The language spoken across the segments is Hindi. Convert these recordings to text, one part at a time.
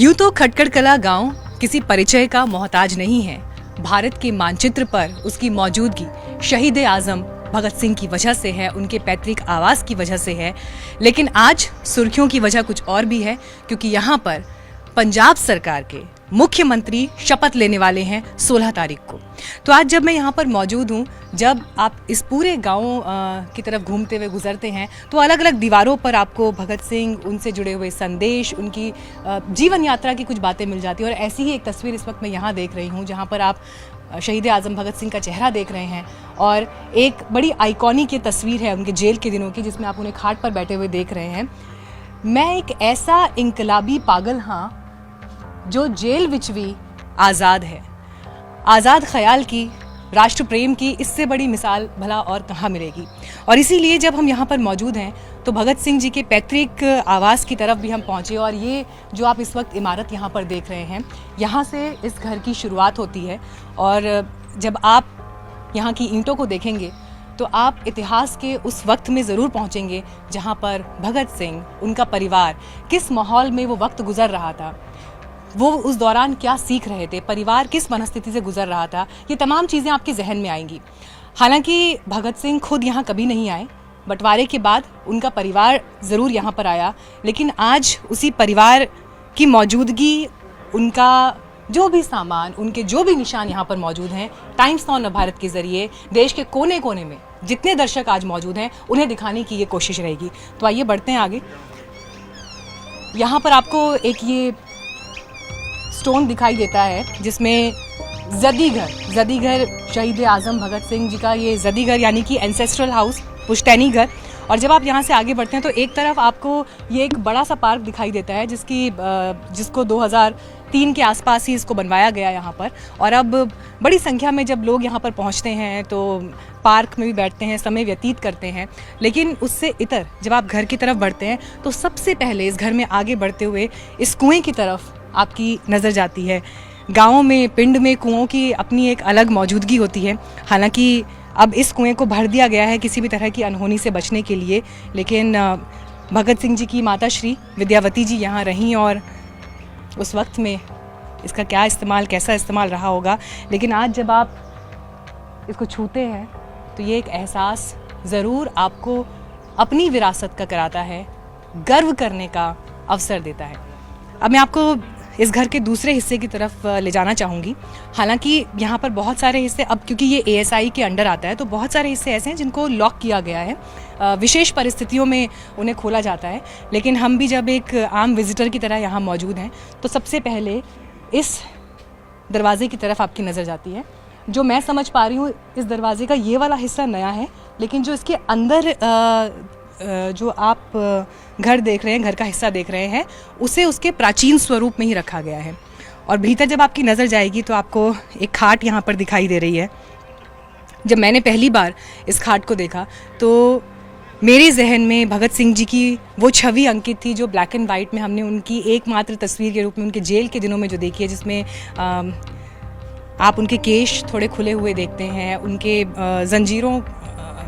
यूं तो खटखड़ कला गांव किसी परिचय का मोहताज नहीं है। भारत के मानचित्र पर उसकी मौजूदगी शहीद आजम भगत सिंह की वजह से है, उनके पैतृक आवास की वजह से है। लेकिन आज सुर्खियों की वजह कुछ और भी है, क्योंकि यहाँ पर पंजाब सरकार के मुख्यमंत्री शपथ लेने वाले हैं 16 तारीख को। तो आज जब मैं यहाँ पर मौजूद हूँ, जब आप इस पूरे गाँव की तरफ घूमते हुए गुजरते हैं तो अलग अलग दीवारों पर आपको भगत सिंह, उनसे जुड़े हुए संदेश, उनकी जीवन यात्रा की कुछ बातें मिल जाती हैं। और ऐसी ही एक तस्वीर इस वक्त मैं यहाँ देख रही हूँ, जहाँ पर आप शहीद आजम भगत सिंह का चेहरा देख रहे हैं। और एक बड़ी आइकॉनिक ये तस्वीर है उनके जेल के दिनों की, जिसमें आप उन्हें खाट पर बैठे हुए देख रहे हैं। मैं एक ऐसा इनकलाबी पागल हाँ जो जेल विच भी आज़ाद है। आज़ाद ख्याल की, राष्ट्र प्रेम की इससे बड़ी मिसाल भला और कहाँ मिलेगी। और इसीलिए जब हम यहाँ पर मौजूद हैं तो भगत सिंह जी के पैतृक आवास की तरफ भी हम पहुँचे। और ये जो आप इस वक्त इमारत यहाँ पर देख रहे हैं, यहाँ से इस घर की शुरुआत होती है। और जब आप यहाँ की ईंटों को देखेंगे तो आप इतिहास के उस वक्त में ज़रूर पहुँचेंगे जहाँ पर भगत सिंह, उनका परिवार किस माहौल में वो वक्त गुजर रहा था, वो उस दौरान क्या सीख रहे थे, परिवार किस मनस्थिति से गुजर रहा था। ये तमाम चीज़ें आपके जहन में आएंगी। हालांकि भगत सिंह खुद यहाँ कभी नहीं आए, बंटवारे के बाद उनका परिवार ज़रूर यहाँ पर आया। लेकिन आज उसी परिवार की मौजूदगी, उनका जो भी सामान, उनके जो भी निशान यहाँ पर मौजूद हैं, टाइम्स ऑन भारत के ज़रिए देश के कोने कोने में जितने दर्शक आज मौजूद हैं उन्हें दिखाने की ये कोशिश रहेगी। तो आइए बढ़ते हैं आगे। यहाँ पर आपको एक ये स्टोन दिखाई देता है जिसमें जदी घर शहीद आजम भगत सिंह जी का ये जदी घर यानी कि एंसेस्ट्रल हाउस, पुश्तैनी घर। और जब आप यहाँ से आगे बढ़ते हैं तो एक तरफ आपको ये एक बड़ा सा पार्क दिखाई देता है जिसको 2003 के आसपास ही इसको बनवाया गया यहाँ पर। और अब बड़ी संख्या में जब लोग यहाँ पर पहुँचते हैं तो पार्क में भी बैठते हैं, समय व्यतीत करते हैं। लेकिन उससे इतर जब आप घर की तरफ बढ़ते हैं तो सबसे पहले इस घर में आगे बढ़ते हुए इस कुएँ की तरफ आपकी नज़र जाती है। गाँव में, पिंड में कुओं की अपनी एक अलग मौजूदगी होती है। हालांकि अब इस कुएं को भर दिया गया है किसी भी तरह की अनहोनी से बचने के लिए। लेकिन भगत सिंह जी की माता श्री विद्यावती जी यहाँ रहीं और उस वक्त में इसका क्या इस्तेमाल, कैसा इस्तेमाल रहा होगा। लेकिन आज जब आप इसको छूते हैं तो ये एक एहसास ज़रूर आपको अपनी विरासत का कराता है, गर्व करने का अवसर देता है। अब मैं आपको इस घर के दूसरे हिस्से की तरफ ले जाना चाहूँगी। हालांकि यहाँ पर बहुत सारे हिस्से, अब क्योंकि ये एएसआई के अंडर आता है तो बहुत सारे हिस्से ऐसे हैं जिनको लॉक किया गया है, विशेष परिस्थितियों में उन्हें खोला जाता है। लेकिन हम भी जब एक आम विजिटर की तरह यहाँ मौजूद हैं तो सबसे पहले इस दरवाजे की तरफ आपकी नज़र जाती है। जो मैं समझ पा रही हूँ इस दरवाजे का ये वाला हिस्सा नया है, लेकिन जो इसके अंदर जो आप घर देख रहे हैं, घर का हिस्सा देख रहे हैं, उसे उसके प्राचीन स्वरूप में ही रखा गया है। और भीतर जब आपकी नज़र जाएगी तो आपको एक खाट यहाँ पर दिखाई दे रही है। जब मैंने पहली बार इस खाट को देखा तो मेरे जहन में भगत सिंह जी की वो छवि अंकित थी जो ब्लैक एंड वाइट में हमने उनकी एकमात्र तस्वीर के रूप में उनके जेल के दिनों में जो देखी है, जिसमें आप उनके केश थोड़े खुले हुए देखते हैं, उनके जंजीरों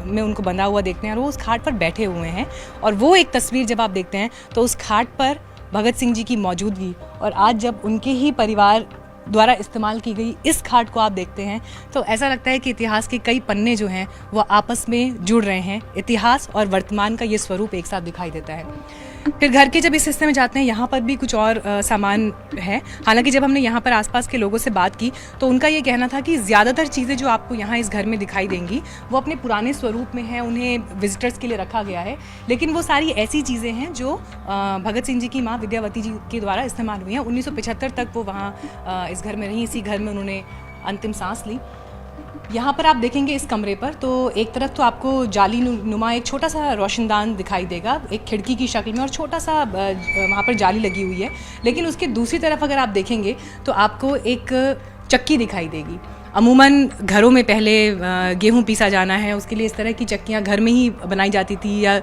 में उनको बंधा हुआ देखते हैं और वो उस खाट पर बैठे हुए हैं। और वो एक तस्वीर जब आप देखते हैं तो उस खाट पर भगत सिंह जी की मौजूदगी और आज जब उनके ही परिवार द्वारा इस्तेमाल की गई इस खाट को आप देखते हैं तो ऐसा लगता है कि इतिहास के कई पन्ने जो हैं वो आपस में जुड़ रहे हैं। इतिहास और वर्तमान का ये स्वरूप एक साथ दिखाई देता है। फिर घर के जब इस हिस्से में जाते हैं, यहाँ पर भी कुछ और सामान है। हालांकि जब हमने यहाँ पर आसपास के लोगों से बात की तो उनका ये कहना था कि ज़्यादातर चीज़ें जो आपको यहाँ इस घर में दिखाई देंगी वो अपने पुराने स्वरूप में हैं, उन्हें विजिटर्स के लिए रखा गया है। लेकिन वो सारी ऐसी चीज़ें हैं जो भगत सिंह जी की माँ विद्यावती जी के द्वारा इस्तेमाल हुई हैं। 1975 तक वो वहाँ इस घर में रहीं, इसी घर में उन्होंने अंतिम सांस ली। यहाँ पर आप देखेंगे इस कमरे पर तो एक तरफ तो आपको जाली नुमा एक छोटा सा रोशनदान दिखाई देगा, एक खिड़की की शक्ल में, और छोटा सा वहाँ पर जाली लगी हुई है। लेकिन उसके दूसरी तरफ अगर आप देखेंगे तो आपको एक चक्की दिखाई देगी। अमूमन घरों में पहले गेहूँ पीसा जाना है, उसके लिए इस तरह की चक्कियाँ घर में ही बनाई जाती थी, या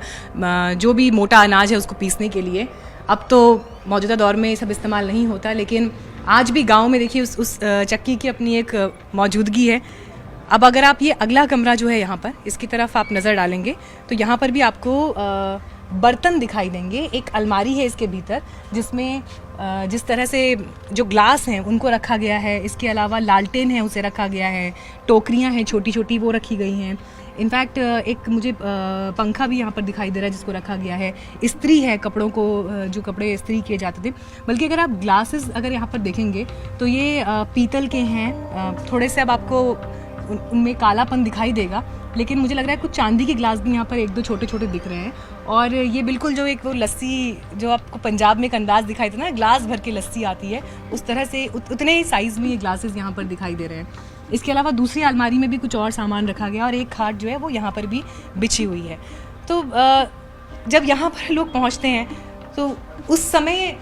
जो भी मोटा अनाज है उसको पीसने के लिए। अब तो मौजूदा दौर में ये सब इस्तेमाल नहीं होता, लेकिन आज भी गाँव में देखिए उस चक्की की अपनी एक मौजूदगी है। अब अगर आप ये अगला कमरा जो है यहाँ पर, इसकी तरफ आप नज़र डालेंगे तो यहाँ पर भी आपको बर्तन दिखाई देंगे। एक अलमारी है इसके भीतर जिसमें जिस तरह से जो ग्लास हैं उनको रखा गया है, इसके अलावा लालटेन है उसे रखा गया है, टोकरियां हैं छोटी छोटी वो रखी गई हैं। इनफैक्ट एक मुझे पंखा भी यहाँ पर दिखाई दे रहा है जिसको रखा गया है। इस्त्री है कपड़ों को, जो कपड़े इस्त्री किए जाते थे। बल्कि अगर आप ग्लासेस अगर यहाँ पर देखेंगे तो ये पीतल के हैं। थोड़े से अब आपको उनमें कालापन दिखाई देगा, लेकिन मुझे लग रहा है कुछ चांदी के ग्लास भी यहाँ पर एक दो छोटे छोटे दिख रहे हैं। और ये बिल्कुल जो एक वो लस्सी जो आपको पंजाब में एक अंदाज़ दिखाई देता है ना, ग्लास भर के लस्सी आती है, उस तरह से उतने ही साइज़ में ये ग्लासेस यहाँ पर दिखाई दे रहे हैं। इसके अलावा दूसरी अलमारी में भी कुछ और सामान रखा गया और एक खाट जो है वो यहाँ पर भी बिछी हुई है। तो जब यहाँ पर लोग पहुँचते हैं तो उस समय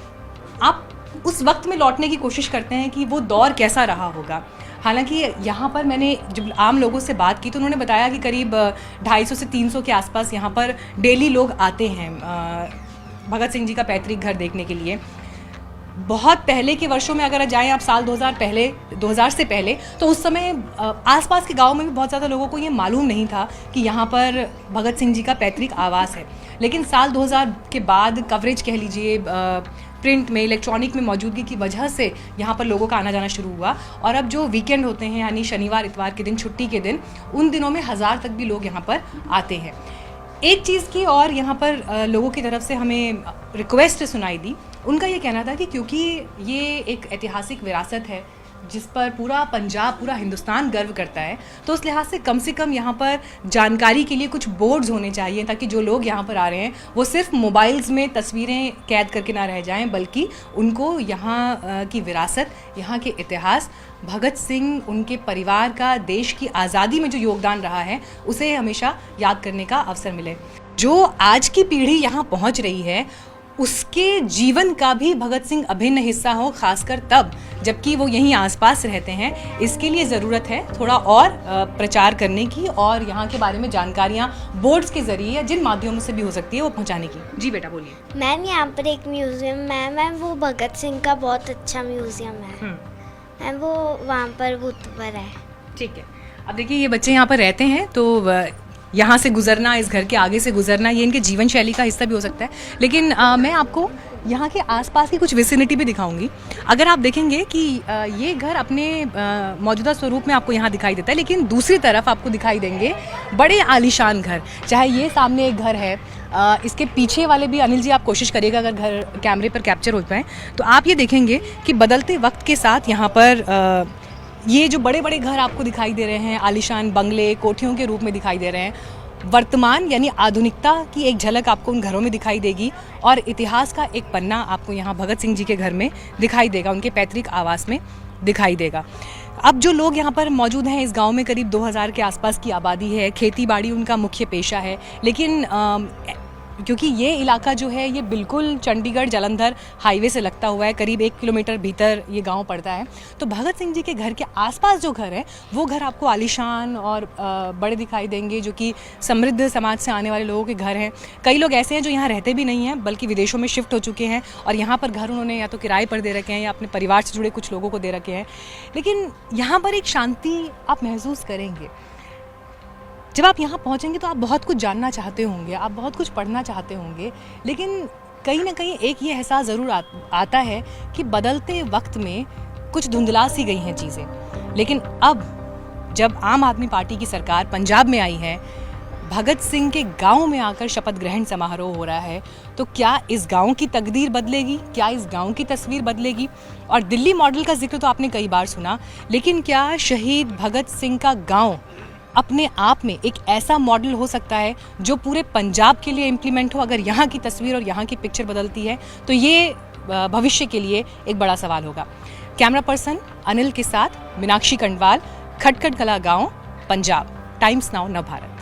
आप उस वक्त में लौटने की कोशिश करते हैं कि वो दौर कैसा रहा होगा। हालांकि यहाँ पर मैंने जब आम लोगों से बात की तो उन्होंने बताया कि करीब 250 से 300 के आसपास यहाँ पर डेली लोग आते हैं भगत सिंह जी का पैतृक घर देखने के लिए। बहुत पहले के वर्षों में अगर जाएं आप साल 2000 से पहले, तो उस समय आसपास के गाँव में भी बहुत ज़्यादा लोगों को ये मालूम नहीं था कि यहाँ पर भगत सिंह जी का पैतृक आवास है। लेकिन साल 2000 के बाद कवरेज कह लीजिए, प्रिंट में, इलेक्ट्रॉनिक में मौजूदगी की वजह से यहाँ पर लोगों का आना जाना शुरू हुआ। और अब जो वीकेंड होते हैं यानी शनिवार इतवार के दिन, छुट्टी के दिन, उन दिनों में 1000 तक भी लोग यहाँ पर आते हैं। एक चीज़ की और यहाँ पर लोगों की तरफ से हमें रिक्वेस्ट सुनाई दी। उनका ये कहना था कि क्योंकि ये एक ऐतिहासिक विरासत है जिस पर पूरा पंजाब, पूरा हिंदुस्तान गर्व करता है, तो उस लिहाज से कम यहाँ पर जानकारी के लिए कुछ बोर्ड्स होने चाहिए ताकि जो लोग यहाँ पर आ रहे हैं वो सिर्फ मोबाइल्स में तस्वीरें कैद करके ना रह जाएं, बल्कि उनको यहाँ की विरासत, यहाँ के इतिहास, भगत सिंह, उनके परिवार का देश की आज़ादी में जो योगदान रहा है उसे हमेशा याद करने का अवसर मिले। जो आज की पीढ़ी यहाँ पहुँच रही है उसके जीवन का भी भगत सिंह अभिन्न हिस्सा हो, खासकर तब जबकि वो यहीं आसपास रहते हैं। इसके लिए ज़रूरत है थोड़ा और प्रचार करने की और यहाँ के बारे में जानकारियाँ बोर्ड्स के ज़रिए या जिन माध्यमों से भी हो सकती है वो पहुँचाने की। जी बेटा बोलिए। मैम यहाँ पर एक म्यूज़ियम है मैम, वो भगत सिंह का बहुत अच्छा म्यूज़ियम है मैम, वो वहाँ पर बुद्ध पर है। ठीक है। अब देखिए ये बच्चे यहाँ पर रहते हैं तो यहाँ से गुजरना, इस घर के आगे से गुजरना, ये इनके जीवन शैली का हिस्सा भी हो सकता है। लेकिन मैं आपको यहाँ के आसपास की कुछ विसिनिटी भी दिखाऊंगी। अगर आप देखेंगे कि ये घर अपने मौजूदा स्वरूप में आपको यहाँ दिखाई देता है, लेकिन दूसरी तरफ आपको दिखाई देंगे बड़े आलीशान घर। चाहे ये सामने एक घर है, इसके पीछे वाले भी, अनिल जी आप कोशिश करिएगा अगर घर कैमरे पर कैप्चर हो पाए तो आप ये देखेंगे कि बदलते वक्त के साथ यहाँ पर ये जो बड़े बड़े घर आपको दिखाई दे रहे हैं, आलीशान बंगले, कोठियों के रूप में दिखाई दे रहे हैं, वर्तमान यानी आधुनिकता की एक झलक आपको उन घरों में दिखाई देगी और इतिहास का एक पन्ना आपको यहाँ भगत सिंह जी के घर में दिखाई देगा, उनके पैतृक आवास में दिखाई देगा। अब जो लोग यहाँ पर मौजूद हैं, इस गांव में करीब 2000 के आसपास की आबादी है। खेती बाड़ी उनका मुख्य पेशा है, लेकिन क्योंकि ये इलाका जो है ये बिल्कुल चंडीगढ़ जालंधर हाईवे से लगता हुआ है, करीब 1 किलोमीटर भीतर ये गांव पड़ता है। तो भगत सिंह जी के घर के आसपास जो घर है वो घर आपको आलीशान और बड़े दिखाई देंगे, जो कि समृद्ध समाज से आने वाले लोगों के घर हैं। कई लोग ऐसे हैं जो यहाँ रहते भी नहीं हैं बल्कि विदेशों में शिफ्ट हो चुके हैं और यहाँ पर घर उन्होंने या तो किराए पर दे रखे हैं या अपने परिवार से जुड़े कुछ लोगों को दे रखे हैं। लेकिन यहाँ पर एक शांति आप महसूस करेंगे। जब आप यहाँ पहुँचेंगे तो आप बहुत कुछ जानना चाहते होंगे, आप बहुत कुछ पढ़ना चाहते होंगे, लेकिन कहीं ना कहीं एक ये एहसास ज़रूर आता है कि बदलते वक्त में कुछ धुंधला सी गई हैं चीज़ें। लेकिन अब जब आम आदमी पार्टी की सरकार पंजाब में आई है, भगत सिंह के गांव में आकर शपथ ग्रहण समारोह हो रहा है, तो क्या इस गांव की तकदीर बदलेगी? क्या इस गांव की तस्वीर बदलेगी? और दिल्ली मॉडल का जिक्र तो आपने कई बार सुना, लेकिन क्या शहीद भगत सिंह का गांव अपने आप में एक ऐसा मॉडल हो सकता है जो पूरे पंजाब के लिए इम्प्लीमेंट हो? अगर यहाँ की तस्वीर और यहाँ की पिक्चर बदलती है तो ये भविष्य के लिए एक बड़ा सवाल होगा। कैमरा पर्सन अनिल के साथ मीनाक्षी कंडवाल, खटखट कला गाँव, पंजाब। Times now Navbharat.